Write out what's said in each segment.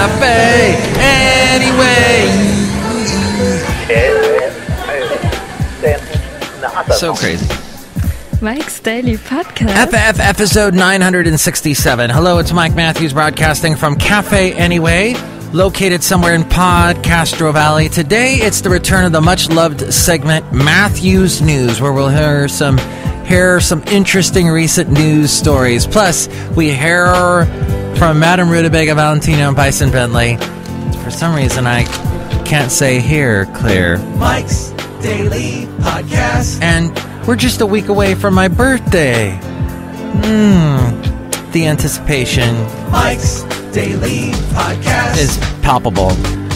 Cafe Anyway. So crazy. Mike's Daily Podcast. FF episode 967. Hello, it's Mike Matthews broadcasting from Cafe Anyway, located somewhere in Podcastro Valley. Today, it's the return of the much-loved segment Matthews-News, where we'll hear some interesting recent news stories. Plus, we hear from Madame Rootabega, Valentino, and Bison Bentley. For some reason, I can't say here clear. Mike's Daily Podcast. And we're just a week away from my birthday. The anticipation. Mike's Daily Podcast is palpable.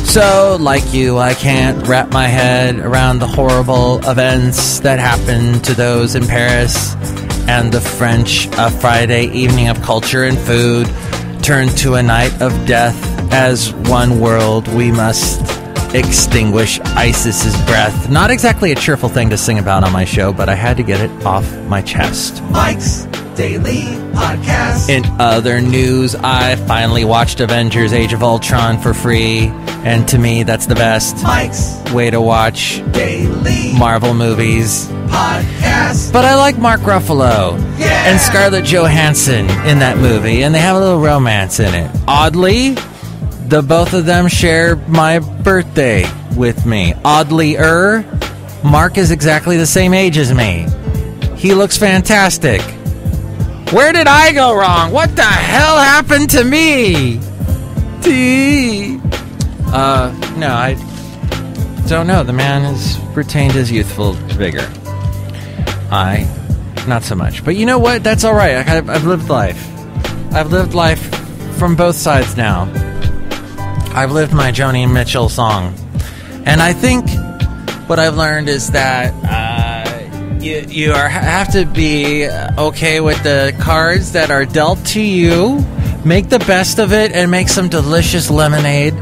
So, like you, I can't wrap my head around the horrible events that happened to those in Paris and the French Friday evening of culture and food turned to a night of death. As one world, we must extinguish ISIS's breath. Not exactly a cheerful thing to sing about on my show, but I had to get it off my chest. Mike's Daily Podcast. In other news, I finally watched Avengers Age of Ultron for free, and to me, that's the best Mike's way to watch Daily Marvel movies. Podcast. But I like Mark Ruffalo and Scarlett Johansson in that movie, and they have a little romance in it. Oddly, the both of them share my birthday with me. Oddlier, Mark is exactly the same age as me. He looks fantastic. Where did I go wrong? What the hell happened to me? No, I don't know. The man has retained his youthful vigor. I, not so much. But you know what? That's all right. I've lived life. I've lived life from both sides now. I've lived my Joni Mitchell song. And I think what I've learned is that you have to be okay with the cards that are dealt to you. Make the best of it and make some delicious lemonade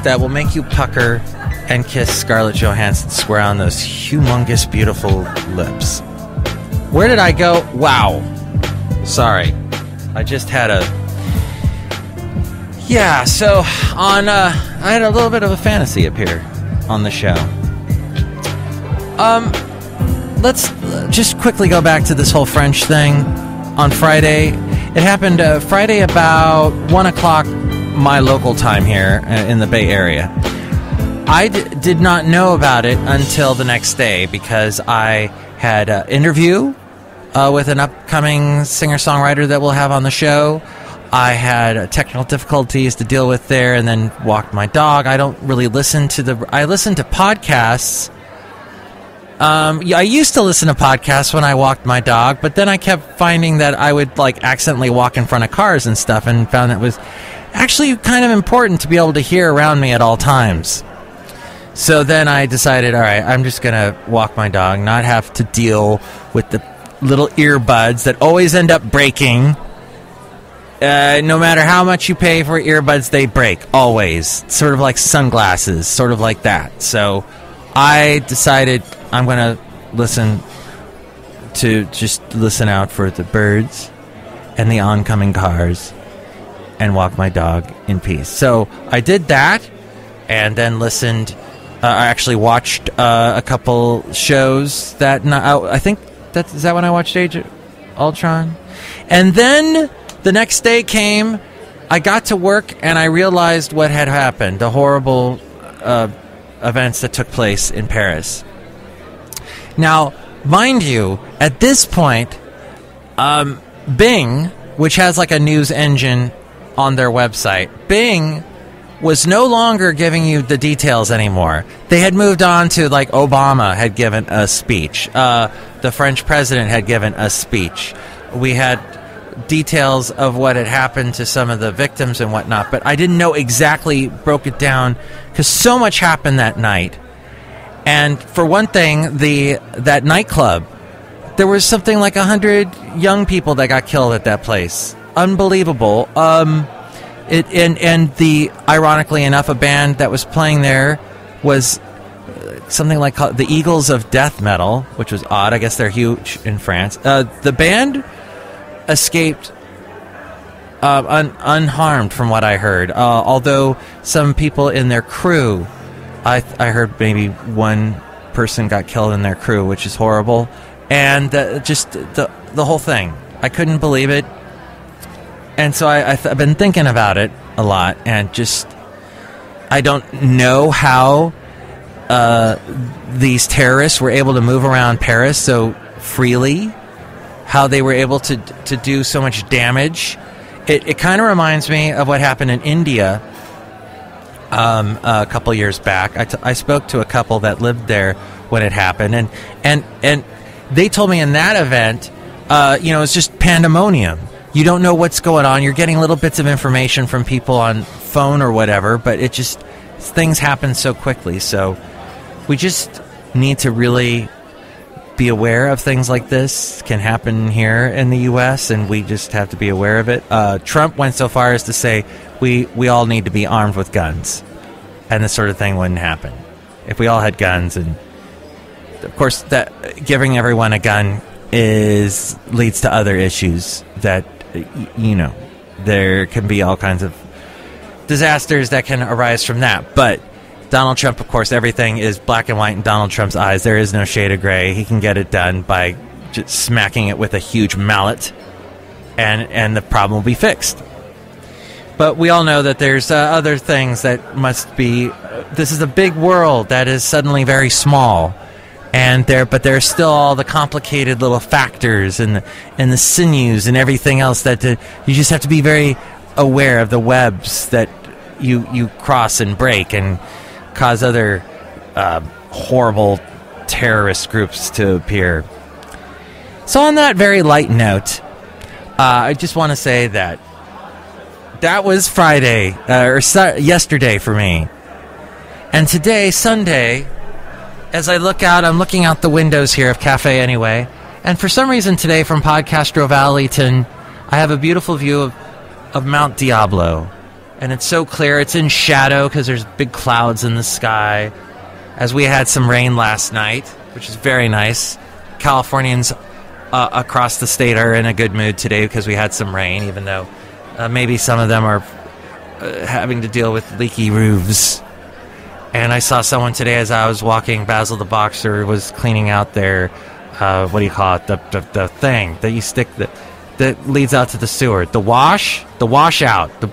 that will make you pucker and kiss Scarlett Johansson square on those humongous, beautiful lips. Where did I go? Wow. Sorry. I just had so on, I had a little bit of a fantasy appear on the show. Let's just quickly go back to this whole French thing on Friday. It happened Friday about 1 o'clock my local time here in the Bay Area. I did not know about it until the next day because I had an interview with an upcoming singer-songwriter that we'll have on the show. I had technical difficulties to deal with there and then walked my dog. I don't really listen to I listen to podcasts. I used to listen to podcasts when I walked my dog, but then I kept finding that I would accidentally walk in front of cars and stuff and found it was actually kind of important to be able to hear around me at all times. So then I decided, all right, I'm just going to walk my dog, not have to deal with the little earbuds that always end up breaking. No matter how much you pay for earbuds, they break, always. Sort of like sunglasses, sort of like that. So I decided I'm going to listen out for the birds and the oncoming cars and walk my dog in peace. So I did that and then listened. I actually watched a couple shows that night. I think is that when I watched Age of Ultron? And then the next day came, I got to work, and I realized what had happened, the horrible events that took place in Paris. Now, mind you, at this point, Bing, which has a news engine on their website, Bing was no longer giving you the details anymore. They had moved on to, Obama had given a speech. The French president had given a speech. We had details of what had happened to some of the victims and whatnot, but I didn't know exactly, broke it down, because so much happened that night. And for one thing, that nightclub, there was something like 100 young people that got killed at that place. Unbelievable. Ironically enough, a band that was playing there was something like the Eagles of Death Metal, which was odd. I guess they're huge in France. The band escaped unharmed from what I heard. Although some people in their crew, I heard maybe one person got killed in their crew, which is horrible. And just the whole thing, I couldn't believe it. And so I've been thinking about it a lot, and just I don't know how these terrorists were able to move around Paris so freely, how they were able to do so much damage. It kind of reminds me of what happened in India a couple years back. I spoke to a couple that lived there when it happened, and they told me in that event, it's just pandemonium. You don't know what's going on. You're getting little bits of information from people on phone or whatever, but it just, things happen so quickly. So we just need to really be aware of things like this can happen here in the U.S., and we just have to be aware of it. Trump went so far as to say we all need to be armed with guns, and this sort of thing wouldn't happen if we all had guns. And of course, that giving everyone a gun leads to other issues that, there can be all kinds of disasters that can arise from that. But Donald Trump, of course, everything is black and white in Donald Trump's eyes. There is no shade of gray. He can get it done by just smacking it with a huge mallet, and the problem will be fixed. But we all know that there's other things that must be... This is a big world that is suddenly very small. But there's still all the complicated little factors and the sinews and everything else that you just have to be very aware of the webs that you cross and break and cause other horrible terrorist groups to appear. So on that very light note, I just want to say that was Friday, yesterday for me. And today, Sunday, as I look out, I'm looking out the windows here of Cafe Anyway, and for some reason today from Podcastro Valleyton, I have a beautiful view of Mount Diablo. And it's so clear, it's in shadow because there's big clouds in the sky, as we had some rain last night, which is very nice. Californians across the state are in a good mood today because we had some rain, even though maybe some of them are having to deal with leaky roofs. And I saw someone today as I was walking, Basil the Boxer was cleaning out their, what do you call it, the thing that you stick, that leads out to the sewer. The washout, the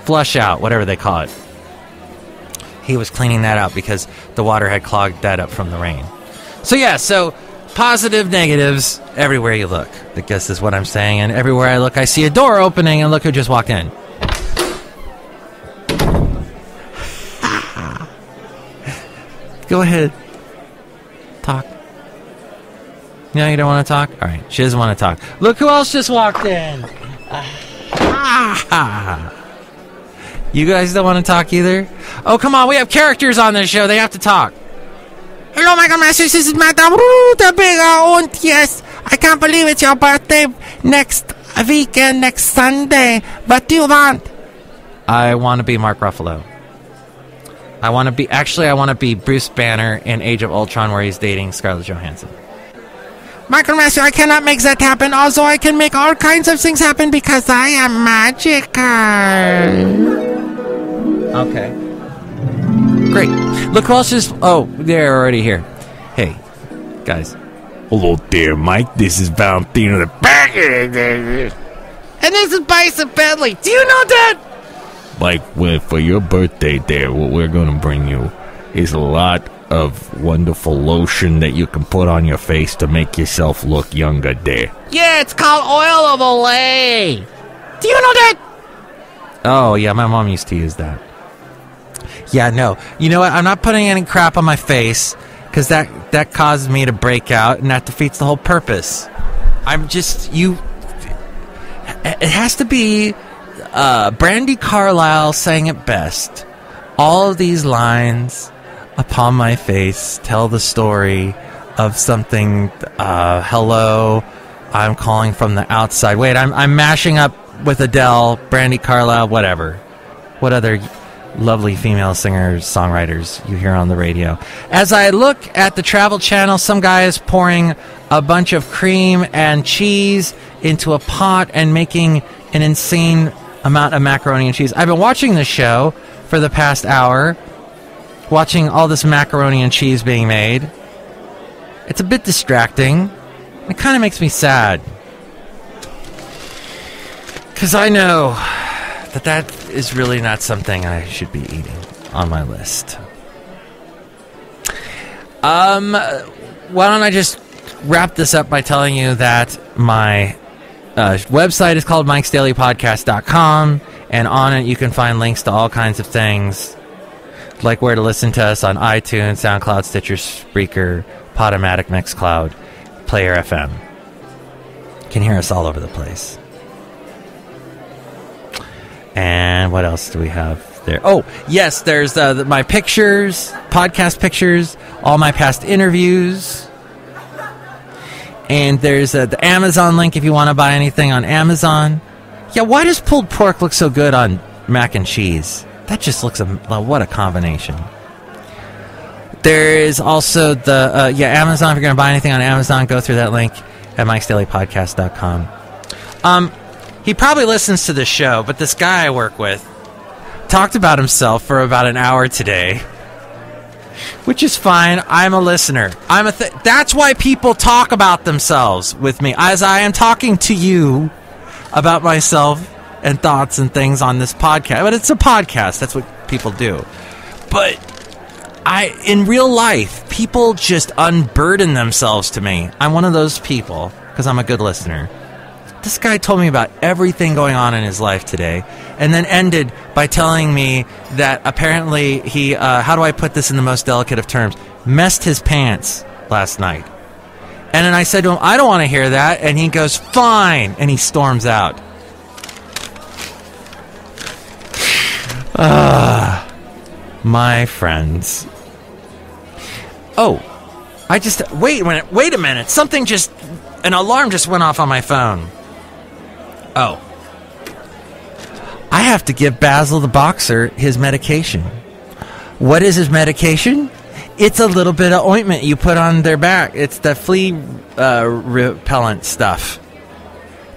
flush out, whatever they call it. He was cleaning that out because the water had clogged that up from the rain. So positive, negatives, everywhere you look, I guess is what I'm saying. And everywhere I look, I see a door opening, and look who just walked in. Go ahead. Talk. No, you don't want to talk? All right, she doesn't want to talk. Look who else just walked in. You guys don't want to talk either? Oh, come on, we have characters on this show. They have to talk. Hello, Michael Masters. This is Madame Rootabega. And yes, I can't believe it's your birthday next weekend, next Sunday. What do you want? I want to be Mark Ruffalo. I want to be Bruce Banner in Age of Ultron, where he's dating Scarlett Johansson. Michael Master, I cannot make that happen. Also, I can make all kinds of things happen because I am magical. Okay. Great. Look who else is... Oh, they're already here. Hey, guys. Hello there, Mike. This is Valentino. And this is Bison Bentley. Do you know that? Mike, for your birthday there, what we're going to bring you is a lot of wonderful lotion that you can put on your face to make yourself look younger there. Yeah, it's called Oil of Olay. Do you know that? Oh, yeah, my mom used to use that. Yeah, no. You know what? I'm not putting any crap on my face because that causes me to break out, and that defeats the whole purpose. It has to be... Brandy Carlisle sang it best. All of these lines upon my face tell the story of something. Hello, I'm calling from the outside. Wait, I'm mashing up with Adele, Brandy Carlisle, whatever. What other lovely female singers, songwriters you hear on the radio? As I look at the Travel Channel, some guy is pouring a bunch of cream and cheese into a pot and making an insane amount of macaroni and cheese. I've been watching this show for the past hour, watching all this macaroni and cheese being made. It's a bit distracting. It kind of makes me sad. Because I know that is really not something I should be eating on my list. Why don't I just wrap this up by telling you that my website is called MIKEs-DAILY-PODCAST.com, and on it you can find links to all kinds of things, like where to listen to us on iTunes, SoundCloud, Stitcher, Spreaker, Podomatic, Mixcloud, Player FM. You can hear us all over the place. And what else do we have there? Oh, yes, there's my pictures, podcast pictures, all my past interviews. And there's the Amazon link if you want to buy anything on Amazon. Yeah, why does pulled pork look so good on mac and cheese? That just looks, what a combination. There is also the, Amazon. If you're going to buy anything on Amazon, go through that link at MIKEs-DAILY-PODCAST.com. He probably listens to this show, but this guy I work with talked about himself for about an hour today, which is fine. I'm a listener. That's why people talk about themselves with me, as I am talking to you about myself and thoughts and things on this podcast. But it's a podcast. That's what people do. But in real life, people just unburden themselves to me. I'm one of those people because I'm a good listener. This guy told me about everything going on in his life today, and then ended by telling me that apparently he, how do I put this in the most delicate of terms, messed his pants last night. And then I said to him, I don't want to hear that, and he goes, fine, and he storms out. My friends. Oh, wait a minute, an alarm just went off on my phone. Oh. I have to give Basil the boxer his medication. What is his medication? It's a little bit of ointment you put on their back. It's the flea repellent stuff.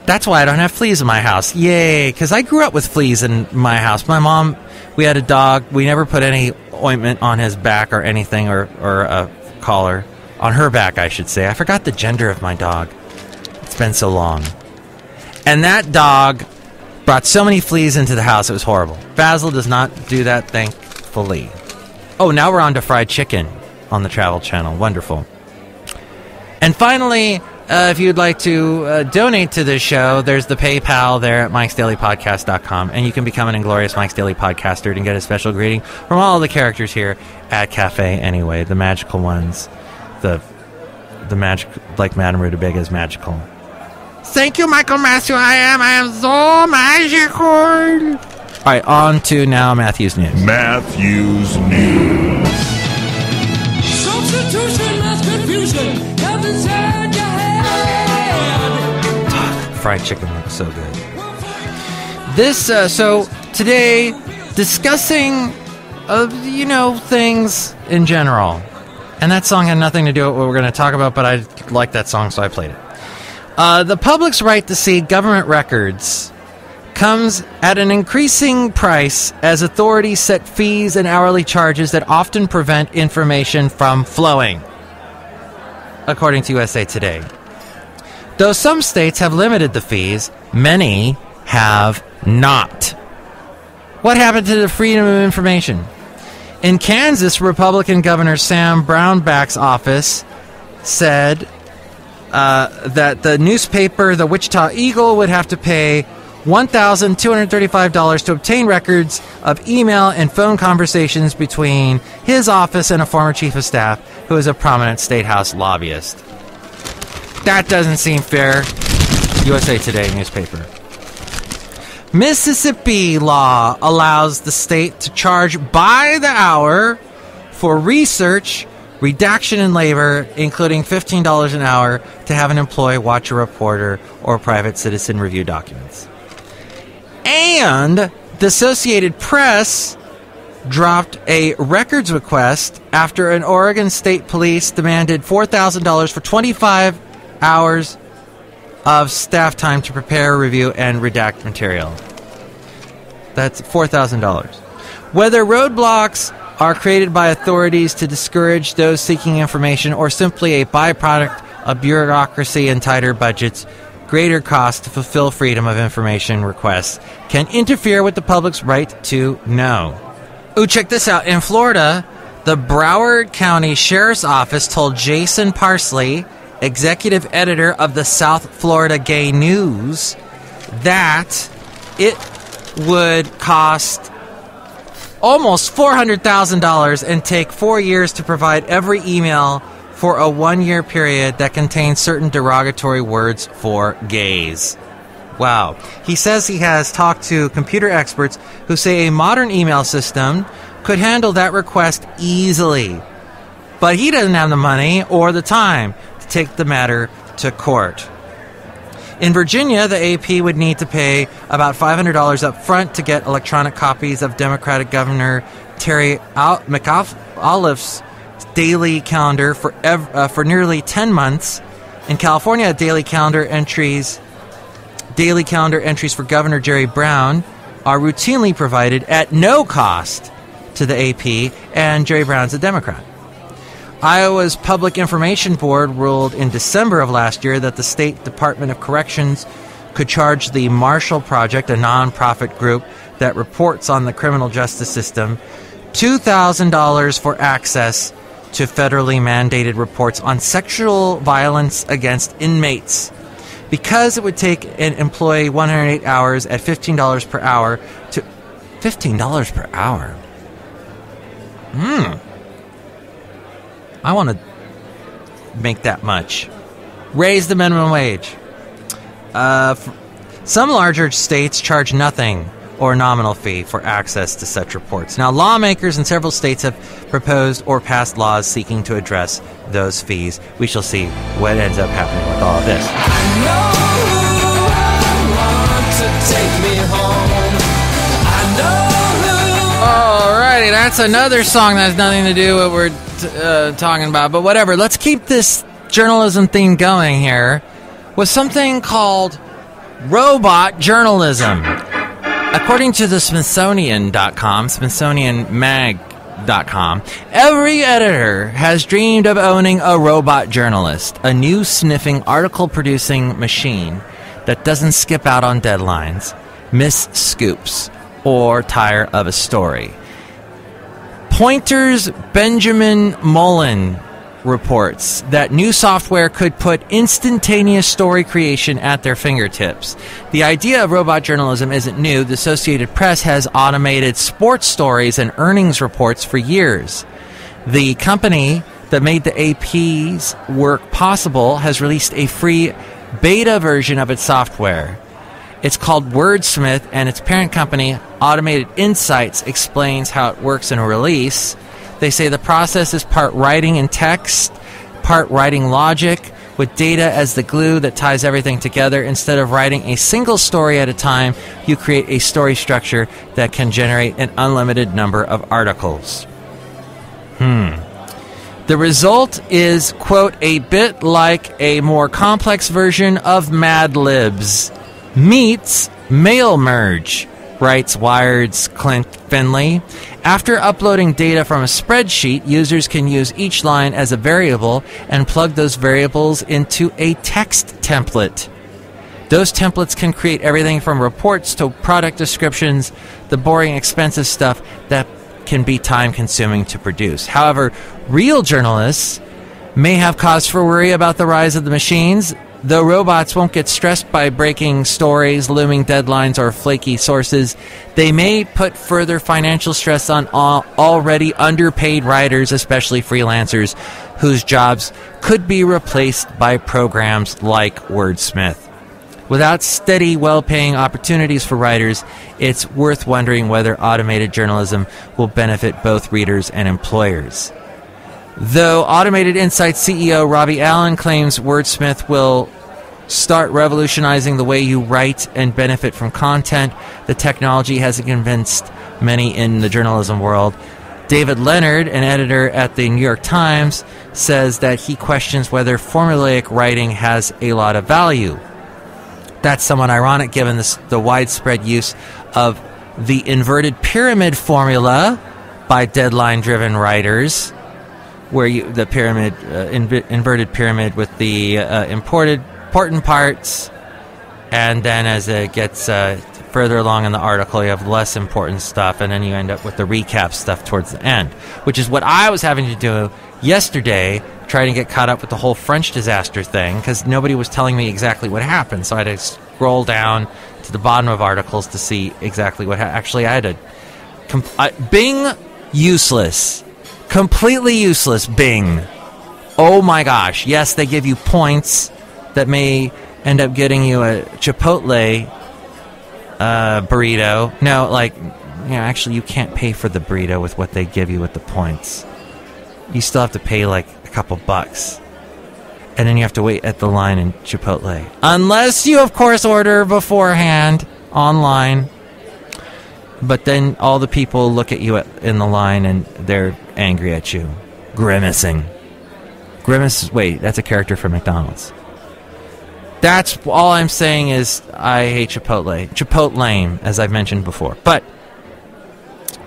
That's why I don't have fleas in my house. Yay, because I grew up with fleas in my house. My mom, we had a dog. We never put any ointment on his back or anything, or a collar. On her back, I should say. I forgot the gender of my dog. It's been so long. And that dog brought so many fleas into the house, it was horrible. Basil does not do that, thankfully. Oh, now we're on to fried chicken on the Travel Channel. Wonderful. And finally, if you'd like to donate to this show, there's the PayPal there at MIKEs-DAILY-PODCAST.com, and you can become an inglorious Mike's Daily Podcaster and get a special greeting from all the characters here at Cafe Anyway, the magical ones. The magic, like Madame Rootabega is magical. Thank you, Michael Matthew. I am so magical. All right, on to now Matthews-News. Matthews-News. Substitution, mass confusion. Heaven's had your head. Fried chicken looks so good. So today, discussing, things in general. And that song had nothing to do with what we're going to talk about, but I liked that song, so I played it. The public's right to see government records comes at an increasing price as authorities set fees and hourly charges that often prevent information from flowing, according to USA Today. Though some states have limited the fees, many have not. What happened to the freedom of information? In Kansas, Republican Governor Sam Brownback's office said that the newspaper, the Wichita Eagle, would have to pay $1,235 to obtain records of email and phone conversations between his office and a former chief of staff who is a prominent state house lobbyist. That doesn't seem fair. USA Today newspaper. Mississippi law allows the state to charge by the hour for research, redaction, and labor, including $15 an hour to have an employee watch a reporter or private citizen review documents. And the Associated Press dropped a records request after an Oregon State Police demanded $4,000 for 25 hours of staff time to prepare, review, and redact material. That's $4,000. Whether roadblocks are created by authorities to discourage those seeking information or simply a byproduct of bureaucracy and tighter budgets, greater costs to fulfill freedom of information requests can interfere with the public's right to know. Ooh, check this out. In Florida, the Broward County Sheriff's Office told Jason Parsley, executive editor of the South Florida Gay News, that it would cost almost $400,000 and take 4 years to provide every email for a 1-year period that contains certain derogatory words for gays. Wow. He says he has talked to computer experts who say a modern email system could handle that request easily. But he doesn't have the money or the time to take the matter to court. In Virginia, the AP would need to pay about $500 up front to get electronic copies of Democratic Governor Terry McAuliffe's daily calendar for nearly 10 months. In California, daily calendar entries for Governor Jerry Brown are routinely provided at no cost to the AP, and Jerry Brown's a Democrat. Iowa's Public Information Board ruled in December of last year that the State Department of Corrections could charge the Marshall Project, a nonprofit group that reports on the criminal justice system, $2,000 for access to federally mandated reports on sexual violence against inmates, because it would take an employee 108 hours at $15 per hour to... $15 per hour? I want to make that much. Raise the minimum wage. Some larger states charge nothing or nominal fee for access to such reports. Now, lawmakers in several states have proposed or passed laws seeking to address those fees. We shall see what ends up happening with all of this. I know I want to take me home. I know Alrighty, that's another song that has nothing to do with what we're talking about, but whatever. Let's keep this journalism theme going here with something called robot journalism. According to the Smithsonian.com, SmithsonianMag.com, every editor has dreamed of owning a robot journalist, a new sniffing, article-producing machine that doesn't skip out on deadlines, miss scoops, or tire of a story. Pointer's Benjamin Mullen reports that new software could put instantaneous story creation at their fingertips. The idea of robot journalism isn't new. The Associated Press has automated sports stories and earnings reports for years. The company that made the AP's work possible has released a free beta version of its software. It's called Wordsmith, and its parent company, Automated Insights, explains how it works in a release. They say the process is part writing in text, part writing logic, with data as the glue that ties everything together. Instead of writing a single story at a time, you create a story structure that can generate an unlimited number of articles. The result is, quote, a bit like a more complex version of Mad Libs meets Mail Merge, writes Wired's Clint Finley. After uploading data from a spreadsheet, users can use each line as a variable and plug those variables into a text template. Those templates can create everything from reports to product descriptions, the boring, expensive stuff that can be time-consuming to produce. However, real journalists may have cause for worry about the rise of the machines. Though robots won't get stressed by breaking stories, looming deadlines, or flaky sources, they may put further financial stress on already underpaid writers, especially freelancers, whose jobs could be replaced by programs like Wordsmith. Without steady, well-paying opportunities for writers, it's worth wondering whether automated journalism will benefit both readers and employers. Though Automated Insights CEO Robbie Allen claims Wordsmith will start revolutionizing the way you write and benefit from content, the technology hasn't convinced many in the journalism world. David Leonard, an editor at the New York Times, says that he questions whether formulaic writing has a lot of value. That's somewhat ironic given the widespread use of the inverted pyramid formula by deadline-driven writers, where the pyramid, inverted pyramid with the important parts, and then as it gets further along in the article, you have less important stuff, and then you end up with the recap stuff towards the end, which is what I was having to do yesterday, trying to get caught up with the whole French disaster thing, because nobody was telling me exactly what happened, so I had to scroll down to the bottom of articles to see exactly what happened. Actually, I had to... Bing, useless. Completely useless, Bing. Oh my gosh. Yes, they give you points that may end up getting you a Chipotle burrito. No, actually, you can't pay for the burrito with what they give you with the points. You still have to pay a couple bucks. And then you have to wait at the line in Chipotle. Unless you, of course, order beforehand online. But then all the people look at you in the line and they're angry at you. Grimacing. Grimace, wait, that's a character from McDonald's. That's all I'm saying is I hate Chipotle. Chipotle, as I've mentioned before. But,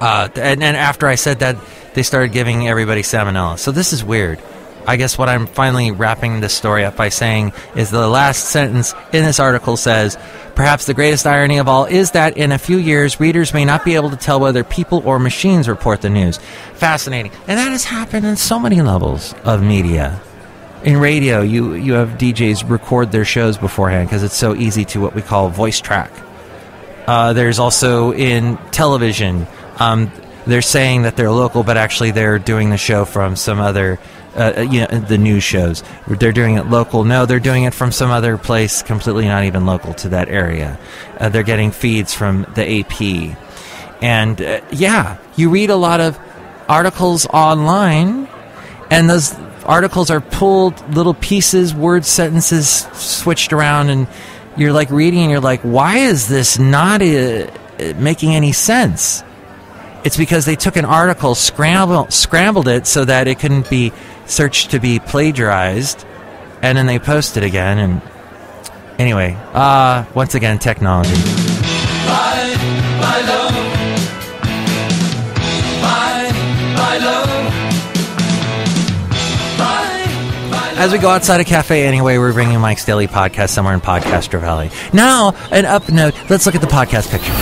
and after I said that, they started giving everybody salmonella. So this is weird. I guess what I'm finally wrapping this story up by saying is the last sentence in this article says, perhaps the greatest irony of all is that in a few years, readers may not be able to tell whether people or machines report the news. Fascinating. And that has happened in so many levels of media. In radio, you have DJs record their shows beforehand because it's so easy to what we call voice track. There's also in television, they're saying that they're local, but actually they're doing the show from some other, the news shows. They're doing it local. No, they're doing it from some other place completely not even local to that area. They're getting feeds from the AP. And, you read a lot of articles online, and those articles are pulled little pieces, words, sentences switched around, and you're reading and you're like, why is this not making any sense? It's because they took an article, scrambled it so that it couldn't be searched to be plagiarized, and then they posted again. And anyway, once again, technology. Bye, bye, love. Bye, bye, love. Bye, bye, As we go outside a cafe anyway, we're bringing Mike's Daily Podcast somewhere in Podcaster Valley. Now, an up note, let's look at the podcast picture.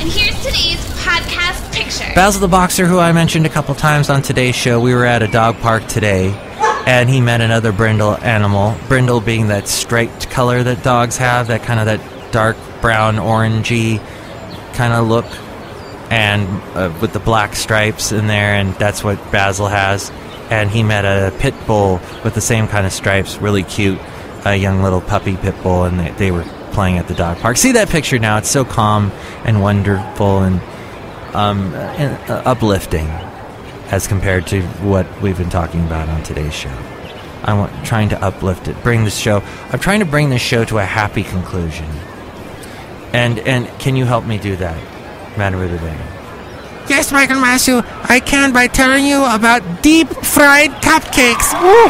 And here's today's podcast picture. Basil the Boxer, who I mentioned a couple times on today's show, we were at a dog park today, and he met another brindle animal. Brindle being that striped color that dogs have, that kind of that dark brown, orangey kind of look, and with the black stripes in there, and that's what Basil has. And he met a pit bull with the same kind of stripes, really cute, a young little puppy pit bull, and they were playing at the dog park. See that picture now? It's so calm and wonderful and uplifting as compared to what we've been talking about on today's show. I'm trying to uplift it, I'm trying to bring this show to a happy conclusion. And can you help me do that, Madame Rootabega? Yes, Michael Matthew, I can by telling you about deep-fried cupcakes. Woo!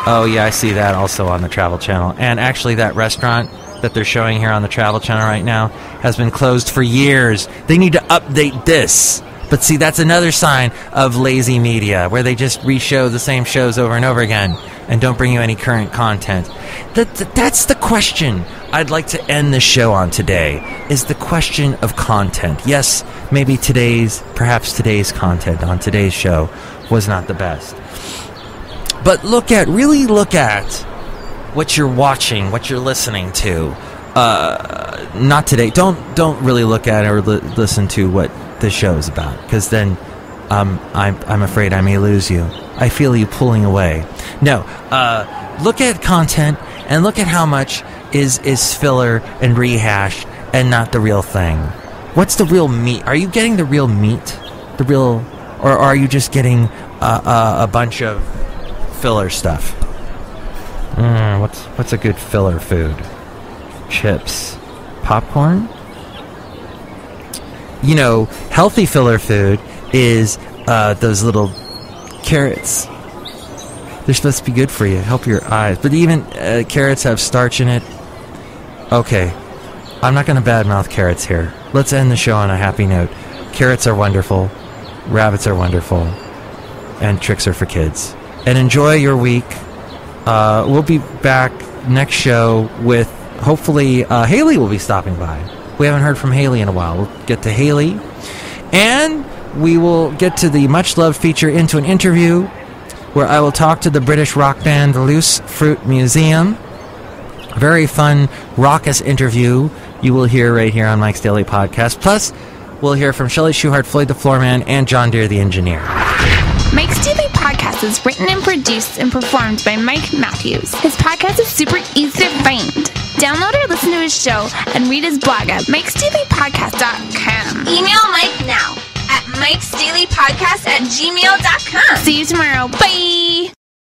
Oh, yeah, I see that also on the Travel Channel. And actually, that restaurant that they're showing here on the Travel Channel right now has been closed for years. They need to update this. But see, that's another sign of lazy media, where they just re-show the same shows over and over again and don't bring you any current content. That's the question I'd like to end the show on today, is the question of content. Yes, maybe perhaps today's content on today's show was not the best. But really look at what you're watching, what you're listening to. Not today. Don't really look at or listen to what the show is about, because then I'm afraid I may lose you. I feel you pulling away. No, look at content and look at how much is filler and rehash and not the real thing. What's the real meat? Are you getting the real meat? Or are you just getting a bunch of filler stuff? What's a good filler food? Chips, popcorn. Healthy filler food is those little carrots. They're supposed to be good for you, help your eyes. But even carrots have starch in it. Okay, I'm not going to badmouth carrots here. Let's end the show on a happy note. Carrots are wonderful. Rabbits are wonderful. And tricks are for kids. And enjoy your week. We'll be back next show with, hopefully, Haley will be stopping by. We haven't heard from Haley in a while. We'll get to Haley. And we will get to the much-loved feature Into an Interview, where I will talk to the British rock band Loose Fruit Museum. Very fun, raucous interview you will hear right here on Mike's Daily Podcast. Plus, we'll hear from Shelley Shuhart, Floyd the Floorman, and John Deere the Engineer. Mike's Daily Podcast is written and produced and performed by Mike Matthews. His podcast is super easy to find. Download or listen to his show and read his blog at MIKEs-DAILY-PODCAST.com. Email Mike now at MIKEs-DAILY-PODCAST@gmail.com. See you tomorrow. Bye!